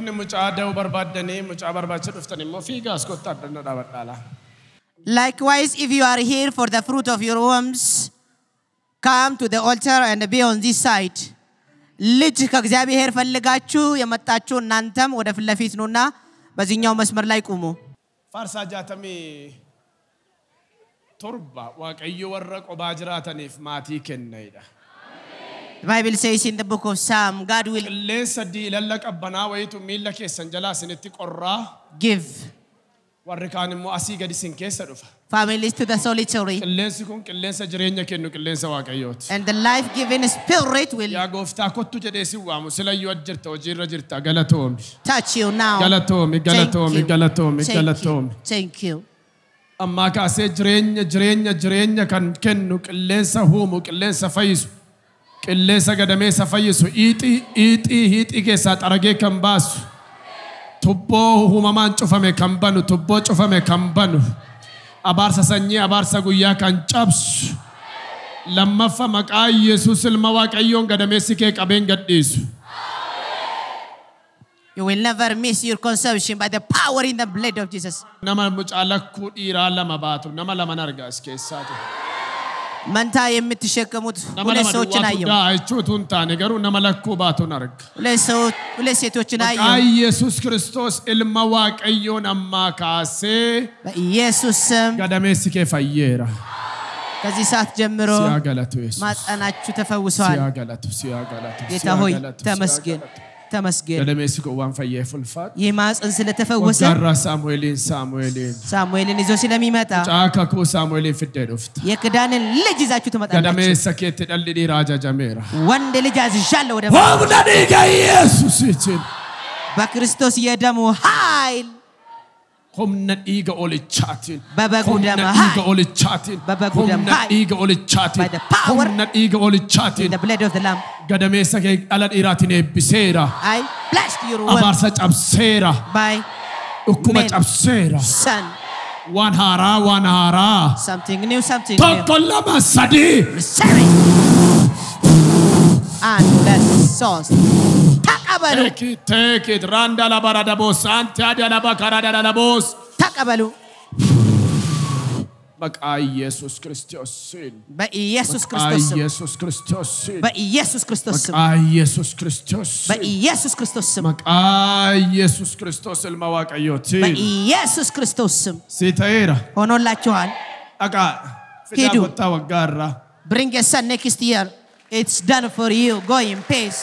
Dubartoonni mucaa da'uu barbaadanii mucaa barbaacha dhuftan immoo fiigaas kottaa addanna dhaabadhaala. Likewise, if you are here for the fruit of your wombs, come to the altar and be on this side. ልጅ ከእግዚአብሔር ፈልጋችሁ የመጣችሁ እናንተም ወደ ፊት ለፊት ነውና በዚህኛው መስመር ላይ ቁሙ። ፋርሳ ጃተሚ ቶርባ ዋቀዮ ወረቆ ባጅራተኒፍ ማቲ ከነይዳ The Bible says in the book of Psalm, God will give families to the solitary. And the life-giving spirit will touch you now. Thank you. Amma kaase jireenya kan kennu qilleensa huumu qilleensa fayyisu qilleensa gadameessa fayyisu hiixii keessa xaragee kan baasu tubboo huumamaan cufame kan banu tubboo cufame kan banu abaarsa sanyii abaarsa guyyaa kan cabsu lammaffa maqaa Yesuus ilma Waaqayyoon gadameessi kee qabeen gadhiisu. You will never miss your consumption by the power in the blood of Jesus. Nama mucaalakku dhiiraa lama baatu nama lama nargaa iskeessaatu. መንታ የምትሸከሙት ሁለት ሰዎችን አየሁ። አይቹቱን ታኔ ገሩ nama lakkuu baatu narga. ሁለት ሴቶችን አየሁ። ኢየሱስ ክርስቶስ ilma Waaqayyoon amma kaasee በኢየሱስ ስም gadameessi kee fayyeera. ከዚህ ሰዓት ጀምሮ ሲያገለቱ ኢየሱስ ማጽናናችሁ ተፈውሷል። ሲያገለቱ ጌታ ሆይ ተመስገን ተመስገን። ገዳሜሲ ቆዋን ፈየ ፍልፋት የማጽን ስለተፈወሰ ወጋራ ሳሙኤልን ይዞ ስለሚመጣ ጫካኩ ሳሙኤልን ፍዴ ዱፍት የክዳንን ልጅ ይዛችሁ ትመጣላችሁ። ገዳሜሰ ከት ደልዲ ራጃ ጀሜራ ወንድ ልጅ አዝዣለሁ ወደ ወብዳዲ ኢየሱስ ይችል በክርስቶስ የደሙ ኃይል Humna dhiiga olichaatiin. Humna dhiiga olichaatiin. Humna dhiiga olichaatiin. The blood of the Lamb. Gadameessa kee dhala dhiiraatiin eebbiseera. I blessed your womb. Abaarsa cabseera. By dhukkuma cabseera. Son. Waan haaraa. Something new, something tokko lama sadii. Receive it. And bless sauce. Take it. Randa la barada bos. Antia la bakarada la bos. Takabalu. Maqaa Yesuus Kiristoos. በኢየሱስ ክርስቶስ ስም ኢየሱስ ክርስቶስ በኢየሱስ ክርስቶስ ስም መቃ ኢየሱስ ክርስቶስ በኢየሱስ ክርስቶስ ስም መቃ ኢየሱስ ክርስቶስ ilma Waaqayyooti በኢየሱስ ክርስቶስ ስም ሲታየራ ሆኖላችኋል። አቃ ፍዳወታ ወጋራ Bring your son next year. It's done for you. Go in peace.